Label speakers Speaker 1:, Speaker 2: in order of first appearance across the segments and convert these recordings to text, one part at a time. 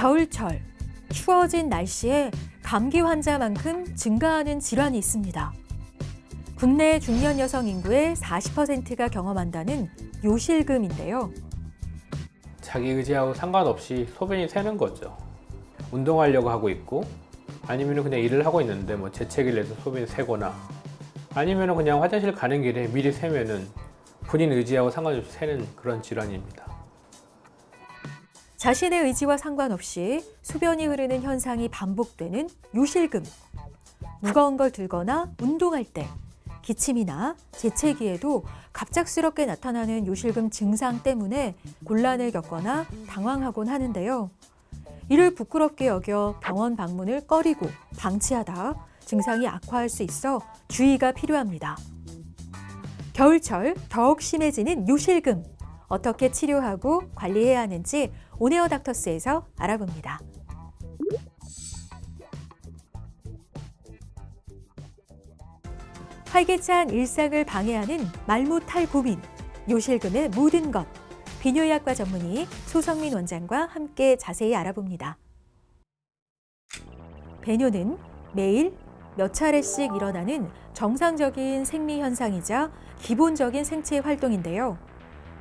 Speaker 1: 겨울철, 추워진 날씨에 감기 환자만큼 증가하는 질환이 있습니다. 국내 중년 여성 인구의 40%가 경험한다는 요실금인데요.
Speaker 2: 자기 의지하고 상관없이 소변이 새는 거죠. 운동하려고 하고 있고 아니면 그냥 일을 하고 있는데 뭐 재채기를 해서 소변이 새거나 아니면 그냥 화장실 가는 길에 미리 새면은 본인 의지하고 상관없이 새는 그런 질환입니다.
Speaker 1: 자신의 의지와 상관없이 소변이 흐르는 현상이 반복되는 요실금. 무거운 걸 들거나 운동할 때, 기침이나 재채기에도 갑작스럽게 나타나는 요실금 증상 때문에 곤란을 겪거나 당황하곤 하는데요. 이를 부끄럽게 여겨 병원 방문을 꺼리고 방치하다 증상이 악화할 수 있어 주의가 필요합니다. 겨울철 더욱 심해지는 요실금. 어떻게 치료하고 관리해야 하는지 온에어 닥터스에서 알아봅니다. 활기찬 일상을 방해하는 말무탈 고민, 요실금의 모든 것. 비뇨의학과 전문의 소성민 원장과 함께 자세히 알아봅니다. 배뇨는 매일 몇 차례씩 일어나는 정상적인 생리 현상이자 기본적인 생체 활동인데요.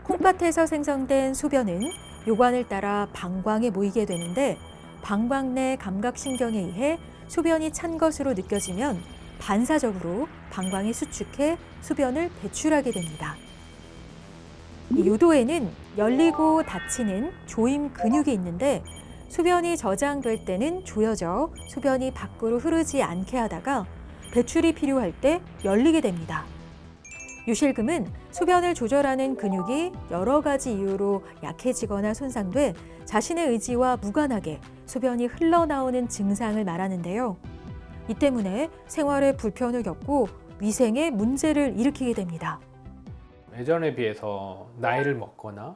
Speaker 1: 콩팥에서 생성된 소변은 요관을 따라 방광에 모이게 되는데 방광 내 감각신경에 의해 소변이 찬 것으로 느껴지면 반사적으로 방광이 수축해 소변을 배출하게 됩니다. 이 요도에는 열리고 닫히는 조임 근육이 있는데 소변이 저장될 때는 조여져 소변이 밖으로 흐르지 않게 하다가 배출이 필요할 때 열리게 됩니다. 요실금은 소변을 조절하는 근육이 여러 가지 이유로 약해지거나 손상돼 자신의 의지와 무관하게 소변이 흘러나오는 증상을 말하는데요. 이 때문에 생활에 불편을 겪고 위생에 문제를 일으키게 됩니다.
Speaker 2: 예전에 비해서 나이를 먹거나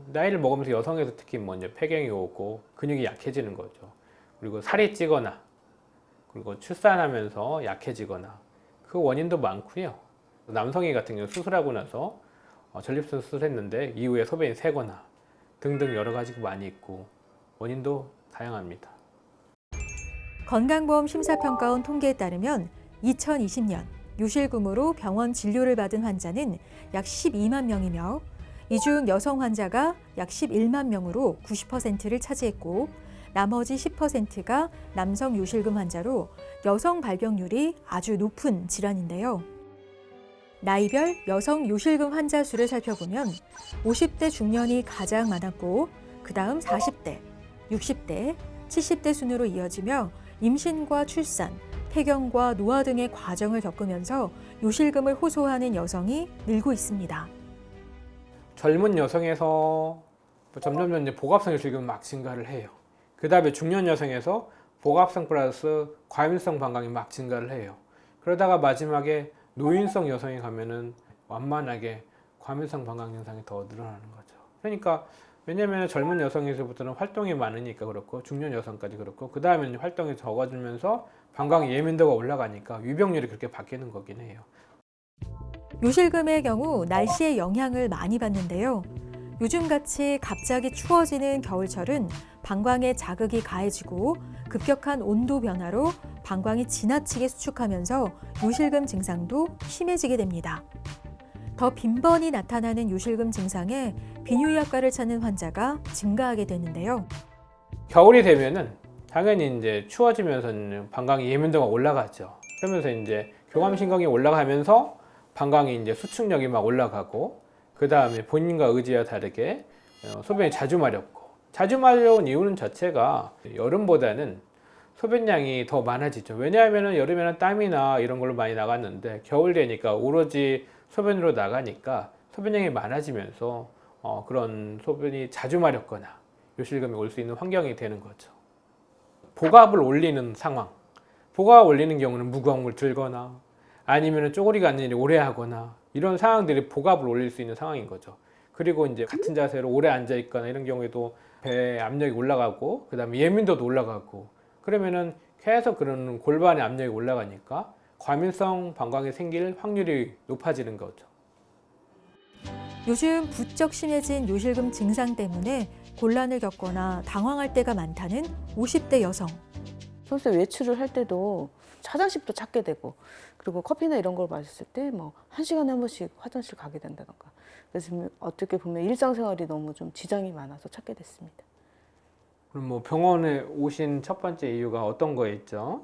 Speaker 2: 나이를 먹으면서 여성에서 특히 이제 폐경이 오고 근육이 약해지는 거죠. 그리고 살이 찌거나 그리고 출산하면서 약해지거나 그 원인도 많고요. 남성이 같은 경우 수술하고 나서 전립선 수술했는데 이후에 소변이 새거나 등등 여러 가지가 많이 있고 원인도 다양합니다.
Speaker 1: 건강보험 심사평가원 통계에 따르면 2020년 요실금으로 병원 진료를 받은 환자는 약 12만 명이며 이 중 여성 환자가 약 11만 명으로 90%를 차지했고 나머지 10%가 남성 요실금 환자로 여성 발병률이 아주 높은 질환인데요. 나이별 여성 요실금 환자 수를 살펴보면 50대 중년이 가장 많았고 그 다음 40대, 60대, 70대 순으로 이어지며 임신과 출산, 폐경과 노화 등의 과정을 겪으면서 요실금을 호소하는 여성이 늘고 있습니다.
Speaker 2: 젊은 여성에서 점점 이제 복합성 요실금이 막 증가를 해요. 그 다음에 중년 여성에서 복합성 플러스 과민성 방광이 막 증가를 해요. 그러다가 마지막에 노인성 여성에 가면은 완만하게 과민성 방광 현상이 더 늘어나는 거죠. 그러니까 왜냐하면 젊은 여성에서부터는 활동이 많으니까 그렇고 중년 여성까지 그렇고 그 다음에 활동이 적어지면서 방광 예민도가 올라가니까 유병률이 그렇게 바뀌는 거긴 해요.
Speaker 1: 요실금의 경우 날씨의 영향을 많이 받는데요. 요즘같이 갑자기 추워지는 겨울철은 방광에 자극이 가해지고 급격한 온도 변화로 방광이 지나치게 수축하면서 요실금 증상도 심해지게 됩니다. 더 빈번히 나타나는 요실금 증상에 비뇨의학과를 찾는 환자가 증가하게 되는데요.
Speaker 2: 겨울이 되면은 당연히 이제 추워지면서 방광 예민도가 올라가죠. 그러면서 이제 교감신경이 올라가면서 방광이 이제 수축력이 막 올라가고 그 다음에 본인과 의지와 다르게 소변이 자주 마렵고 자주 마려운 이유는 자체가 여름보다는 소변량이 더 많아지죠. 왜냐하면 여름에는 땀이나 이런 걸로 많이 나갔는데 겨울 되니까 오로지 소변으로 나가니까 소변량이 많아지면서 그런 소변이 자주 마렵거나 요실금이 올 수 있는 환경이 되는 거죠. 복압을 올리는 상황, 복압 올리는 경우는 무거운 걸 들거나 아니면 쪼그리가 앉는 일이 오래 하거나 이런 상황들이 복압을 올릴 수 있는 상황인 거죠. 그리고 이제 같은 자세로 오래 앉아 있거나 이런 경우에도 배에 압력이 올라가고 그 다음에 예민도도 올라가고 그러면은 계속 그런 골반의 압력이 올라가니까 과민성 방광이 생길 확률이 높아지는 거죠.
Speaker 1: 요즘 부쩍 심해진 요실금 증상 때문에 곤란을 겪거나 당황할 때가 많다는 50대 여성.
Speaker 3: 평소에 외출을 할 때도 화장실도 찾게 되고, 그리고 커피나 이런 걸 마셨을 때 뭐 1시간에 한 번씩 화장실 가게 된다던가. 그래서 좀 어떻게 보면 일상생활이 너무 좀 지장이 많아서 찾게 됐습니다.
Speaker 2: 그럼 뭐 병원에 오신 첫 번째 이유가 어떤 거였죠?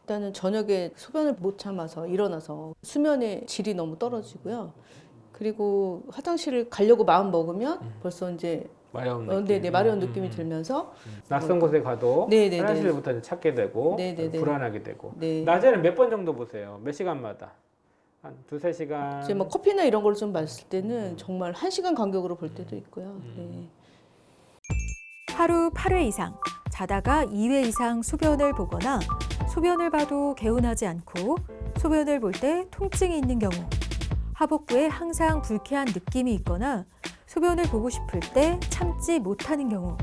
Speaker 3: 일단은 저녁에 소변을 못 참아서 일어나서 수면의 질이 너무 떨어지고요. 그리고 화장실을 가려고 마음 먹으면 벌써 이제
Speaker 2: 마려운 느낌.
Speaker 3: 네네, 마려운 느낌이 들면서
Speaker 2: 낯선 곳에 가도
Speaker 3: 네네네.
Speaker 2: 화장실부터 찾게 되고
Speaker 3: 네네네.
Speaker 2: 불안하게 되고.
Speaker 3: 네.
Speaker 2: 낮에는 몇 번 정도 보세요? 몇 시간마다? 한 두세 시간?
Speaker 3: 이제 뭐 커피나 이런 걸 좀 마실 때는 정말 1시간 간격으로 볼 때도 있고요. 네.
Speaker 1: 하루 8회 이상, 자다가 2회 이상 소변을 보거나 소변을 봐도 개운하지 않고 소변을 볼 때 통증이 있는 경우, 하복부에 항상 불쾌한 느낌이 있거나 소변을 보고 싶을 때 참지 못하는 경우,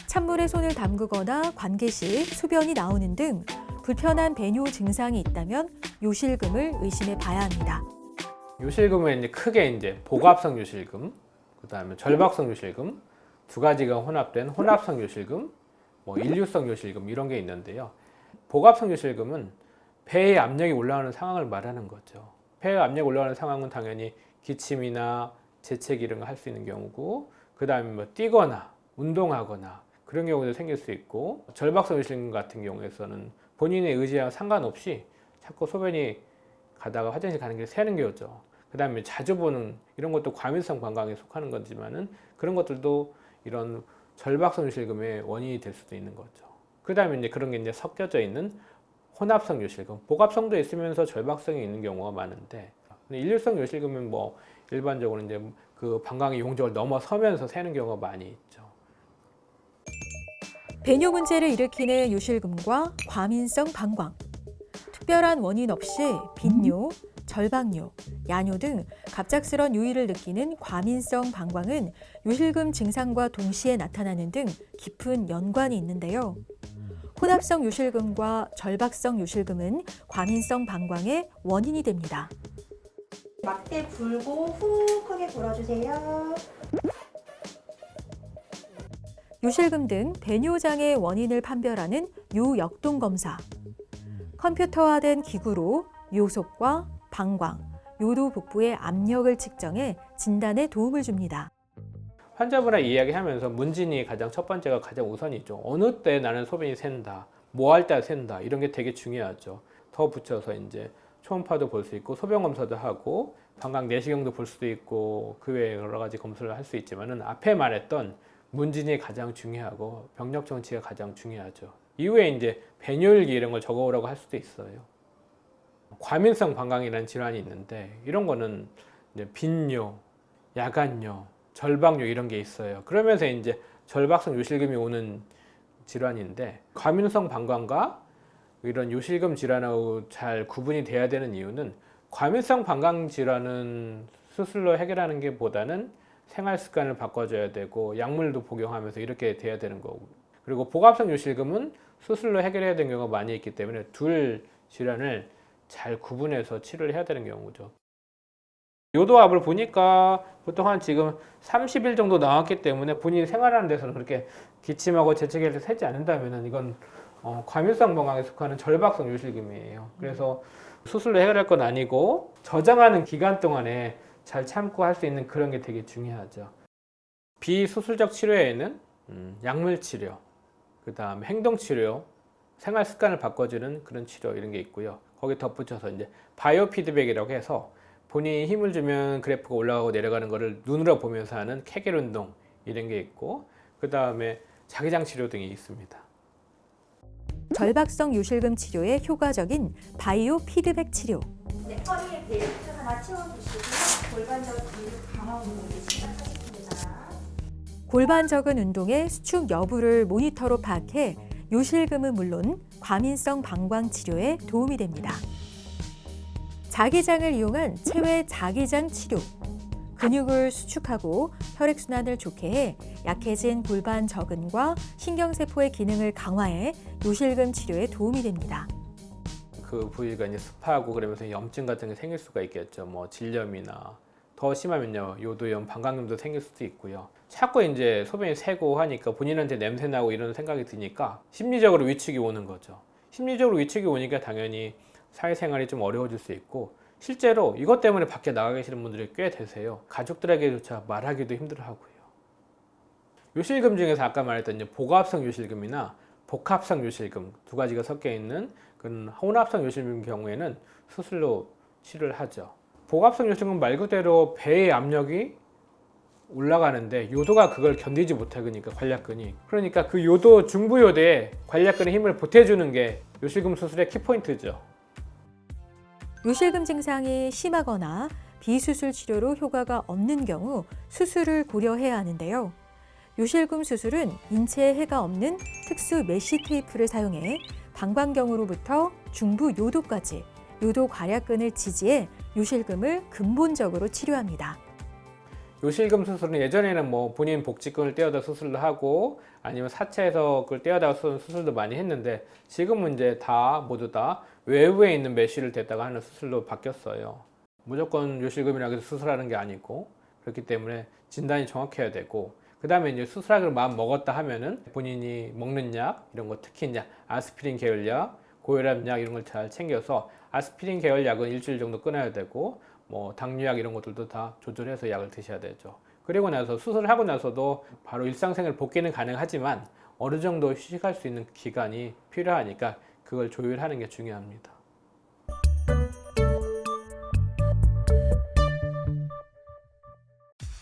Speaker 1: 찬물에 손을 담그거나 관계 시 소변이 나오는 등 불편한 배뇨 증상이 있다면 요실금을 의심해 봐야 합니다.
Speaker 2: 요실금은 이제 크게 이제 복압성 요실금, 그다음에 절박성 요실금, 두 가지가 혼합된 혼합성 요실금, 뭐 일류성 요실금 이런 게 있는데요. 복압성 요실금은 폐에 압력이 올라오는 상황을 말하는 거죠. 폐에 압력이 올라오는 상황은 당연히 기침이나 재채기 이런 거 할 수 있는 경우고, 그다음에 뭐 뛰거나 운동하거나 그런 경우도 생길 수 있고, 절박성 요실금 같은 경우에서는 본인의 의지와 상관없이 자꾸 소변이 가다가 화장실 가는 게 새는 거죠. 그다음에 자주 보는 이런 것도 과민성 방광에 속하는 거지만은 그런 것들도 이런 절박성 요실금의 원인이 될 수도 있는 거죠. 그다음에 이제 그런 게 이제 섞여져 있는 혼합성 요실금, 복압성도 있으면서 절박성이 있는 경우가 많은데, 일류성 요실금은 뭐 일반적으로 이제 그 방광의 용적을 넘어서면서 새는 경우가 많이 있죠.
Speaker 1: 배뇨 문제를 일으키는 요실금과 과민성 방광. 특별한 원인 없이 빈뇨, 절박뇨, 야뇨 등 갑작스런 요일을 느끼는 과민성 방광은 요실금 증상과 동시에 나타나는 등 깊은 연관이 있는데요. 혼합성 요실금과 절박성 요실금은 과민성 방광의 원인이 됩니다.
Speaker 4: 막대 불고 후 크게 불어주세요.
Speaker 1: 요실금 등 배뇨장의 원인을 판별하는 요역동 검사. 컴퓨터화된 기구로 요속과 방광, 요도 복부의 압력을 측정해 진단에 도움을 줍니다.
Speaker 2: 환자분과 이야기하면서 문진이 가장 첫 번째가 가장 우선이죠. 어느 때 나는 소변이 샌다, 뭐 할 때 샌다, 이런 게 되게 중요하죠. 더 붙여서 이제 초음파도 볼 수 있고 소변 검사도 하고 방광 내시경도 볼 수도 있고 그 외에 여러 가지 검사를 할 수 있지만은 앞에 말했던 문진이 가장 중요하고 병력 정치가 가장 중요하죠. 이후에 이제 배뇨일기 이런 걸 적어오라고 할 수도 있어요. 과민성 방광이라는 질환이 있는데 이런 거는 이제 빈뇨, 야간뇨, 절박뇨 이런 게 있어요. 그러면서 이제 절박성 요실금이 오는 질환인데, 과민성 방광과 이런 요실금 질환하고 잘 구분이 돼야 되는 이유는, 과민성 방광 질환은 수술로 해결하는 게 보다는 생활 습관을 바꿔줘야 되고 약물도 복용하면서 이렇게 돼야 되는 거고, 그리고 복압성 요실금은 수술로 해결해야 되는 경우가 많이 있기 때문에 둘 질환을 잘 구분해서 치료를 해야 되는 경우죠. 요도압을 보니까 보통 한 지금 30일 정도 나왔기 때문에 본인이 생활하는 데서는 그렇게 기침하고 재채기를 세지 않는다면 이건 과민성 방광에 속하는 절박성 요실금이에요. 그래서 수술로 해결할 건 아니고 저장하는 기간 동안에 잘 참고 할 수 있는 그런 게 되게 중요하죠. 비수술적 치료에는 약물 치료, 그 다음 행동 치료, 생활 습관을 바꿔주는 그런 치료 이런 게 있고요. 거기에 덧붙여서 이제 바이오 피드백이라고 해서 본인이 힘을 주면 그래프가 올라가고 내려가는 거를 눈으로 보면서 하는 케겔 운동 이런 게 있고, 그 다음에 자기장 치료 등이 있습니다.
Speaker 1: 절박성 요실금 치료에 효과적인 바이오 피드백 치료.
Speaker 4: 네, 허리에 벨트 하나 채워주시고요. 골반적 근육 강화 운동 시작하겠습니다.
Speaker 1: 골반적은 운동의 수축 여부를 모니터로 파악해 요실금은 물론 과민성 방광 치료에 도움이 됩니다. 자기장을 이용한 체외 자기장 치료. 근육을 수축하고 혈액순환을 좋게 해 약해진 골반 저근과 신경세포의 기능을 강화해 요실금 치료에 도움이 됩니다.
Speaker 2: 그 부위가 이제 습하고 그러면서 염증 같은 게 생길 수가 있겠죠. 뭐 질염이나 더 심하면요 요도염, 방광염도 생길 수도 있고요. 자꾸 이제 소변이 새고 하니까 본인한테 냄새 나고 이런 생각이 드니까 심리적으로 위축이 오는 거죠. 심리적으로 위축이 오니까 당연히 사회생활이 좀 어려워질 수 있고, 실제로 이것 때문에 밖에 나가 계시는 분들이 꽤 되세요. 가족들에게조차 말하기도 힘들어하고요. 요실금 중에서 아까 말했던 이제 복합성 요실금이나 복합성 요실금 두 가지가 섞여 있는 그런 혼합성 요실금 경우에는 수술로 치료를 하죠. 복합성 요실금 말 그대로 배의 압력이 올라가는데 요도가 그걸 견디지 못하니까 관략근이, 그러니까 그 요도 중부 요대에 관략근의 힘을 보태주는 게 요실금 수술의 키포인트죠.
Speaker 1: 요실금 증상이 심하거나 비수술 치료로 효과가 없는 경우 수술을 고려해야 하는데요. 요실금 수술은 인체에 해가 없는 특수 메쉬 테이프를 사용해 방광경으로부터 중부 요도까지 요도 관략근을 지지해 요실금을 근본적으로 치료합니다.
Speaker 2: 요실금 수술은 예전에는 뭐 본인 복직근을 떼어다 수술도 하고 아니면 사체에서 그걸 떼어다 수술도 많이 했는데, 지금은 이제 다 모두 다 외부에 있는 메쉬를 댔다가 하는 수술로 바뀌었어요. 무조건 요실금이라고 해서 수술하는 게 아니고, 그렇기 때문에 진단이 정확해야 되고, 그 다음에 이제 수술하기로 마음 먹었다 하면은 본인이 먹는 약 이런 거, 특히 이제 아스피린 계열 약, 고혈압 약 이런 걸 잘 챙겨서, 아스피린 계열 약은 일주일 정도 끊어야 되고, 뭐 당뇨약 이런 것들도 다 조절해서 약을 드셔야 되죠. 그리고 나서 수술을 하고 나서도 바로 일상생활 복귀는 가능하지만 어느 정도 휴식할 수 있는 기간이 필요하니까 그걸 조율하는 게 중요합니다.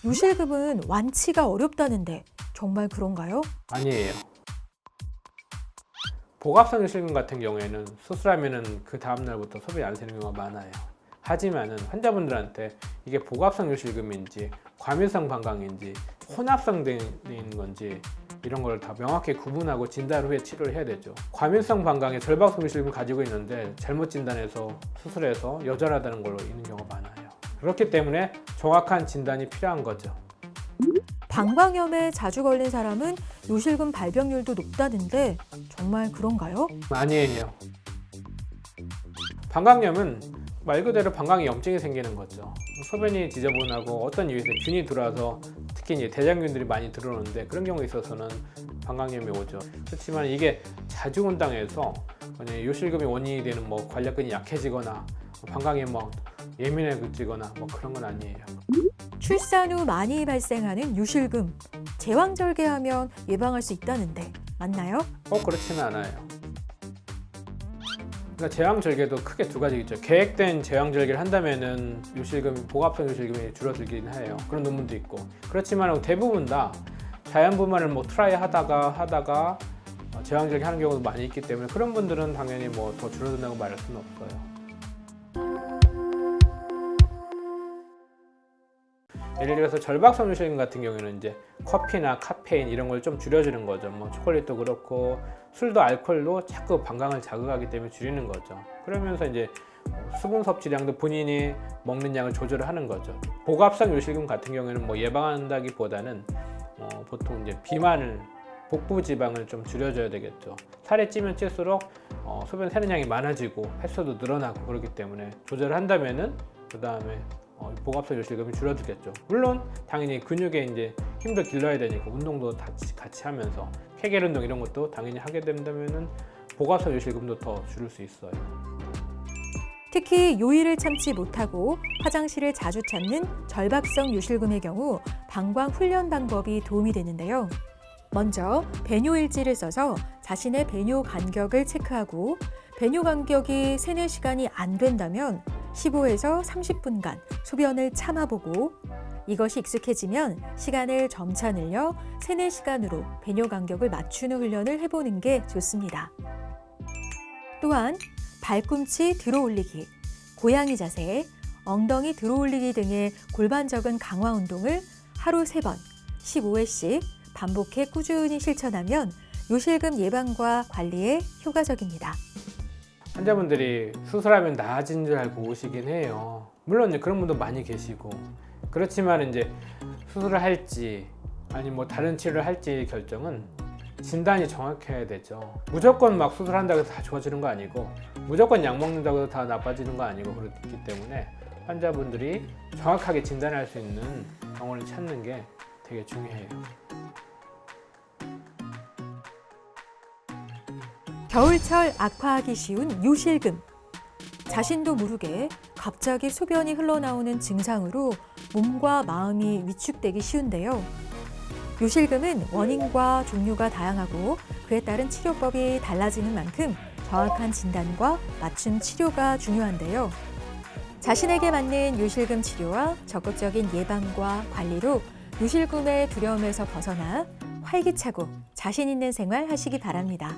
Speaker 1: 요실금은 완치가 어렵다는데 정말 그런가요?
Speaker 2: 아니에요. 복합성 요실금 같은 경우에는 수술하면은 그 다음날부터 소변이 안 새는 경우가 많아요. 하지만은 환자분들한테 이게 복합성 요실금인지 과민성 방광인지 혼합성 된 건지 이런 걸 다 명확히 구분하고 진단 후에 치료를 해야 되죠. 과민성 방광에 절박성 요실금을 가지고 있는데 잘못 진단해서 수술해서 여전하다는 걸로 있는 경우가 많아요. 그렇기 때문에 정확한 진단이 필요한 거죠.
Speaker 1: 방광염에 자주 걸린 사람은 요실금 발병률도 높다는데 정말 그런가요?
Speaker 2: 아니에요. 방광염은 말 그대로 방광에 염증이 생기는 거죠. 소변이 지저분하고 어떤 이유에서 균이 들어와서, 특히 이제 대장균들이 많이 들어오는데 그런 경우에 있어서는 방광염이 오죠. 그렇지만 이게 자주 온당해서 요실금이 원인이 되는 뭐 관략근이 약해지거나 방광이 뭐 예민해지거나 뭐 그런 건 아니에요.
Speaker 1: 출산 후 많이 발생하는 요실금, 제왕절개하면 예방할 수 있다는데 맞나요?
Speaker 2: 그렇지는 않아요. 그러니까 제왕절개도 크게 두 가지 있죠. 계획된 제왕절개를 한다면은 요실금, 복합성 요실금이 줄어들긴 해요. 그런 논문도 있고. 그렇지만 대부분 다 자연분만을 뭐 트라이 하다가 제왕절개 하는 경우도 많이 있기 때문에 그런 분들은 당연히 뭐 더 줄어든다고 말할 수는 없어요. 예를 들어서 절박성 요실금 같은 경우에는 이제 커피나 카페인 이런 걸 좀 줄여주는 거죠. 뭐 초콜릿도 그렇고 술도 알코올도 자꾸 방광을 자극하기 때문에 줄이는 거죠. 그러면서 이제 수분 섭취량도 본인이 먹는 양을 조절을 하는 거죠. 복합성 요실금 같은 경우에는 뭐 예방한다기보다는 보통 이제 비만을, 복부 지방을 좀 줄여줘야 되겠죠. 살이 찌면 찔수록 소변 새는 양이 많아지고 횟수도 늘어나고 그렇기 때문에 조절을 한다면은 그 다음에 복합성 요실금이 줄어들겠죠. 물론 당연히 근육에 이제 힘도 길러야 되니까 운동도 같이 하면서 케겔 운동 이런 것도 당연히 하게 된다면은 복합성 요실금도 더 줄일 수 있어요.
Speaker 1: 특히 요일을 참지 못하고 화장실을 자주 찾는 절박성 요실금의 경우 방광 훈련 방법이 도움이 되는데요. 먼저 배뇨일지를 써서 자신의 배뇨 간격을 체크하고, 배뇨 간격이 3-4시간이 안 된다면 15에서 30분간 소변을 참아보고, 이것이 익숙해지면 시간을 점차 늘려 3-4시간으로 배뇨 간격을 맞추는 훈련을 해보는 게 좋습니다. 또한 발꿈치 들어올리기, 고양이 자세, 엉덩이 들어올리기 등의 골반적인 강화 운동을 하루 3번, 15회씩 반복해 꾸준히 실천하면 요실금 예방과 관리에 효과적입니다.
Speaker 2: 환자분들이 수술하면 나아진 줄 알고 오시긴 해요. 물론 이제 그런 분도 많이 계시고, 그렇지만 이제 수술을 할지 아니 뭐 다른 치료를 할지 결정은 진단이 정확해야 되죠. 무조건 막 수술한다고 해서 다 좋아지는 거 아니고, 무조건 약 먹는다고 해서 다 나빠지는 거 아니고, 그렇기 때문에 환자분들이 정확하게 진단할 수 있는 병원을 찾는 게 되게 중요해요.
Speaker 1: 겨울철 악화하기 쉬운 요실금. 자신도 모르게 갑자기 소변이 흘러나오는 증상으로 몸과 마음이 위축되기 쉬운데요. 요실금은 원인과 종류가 다양하고 그에 따른 치료법이 달라지는 만큼 정확한 진단과 맞춤 치료가 중요한데요. 자신에게 맞는 요실금 치료와 적극적인 예방과 관리로 요실금의 두려움에서 벗어나 활기차고 자신 있는 생활 하시기 바랍니다.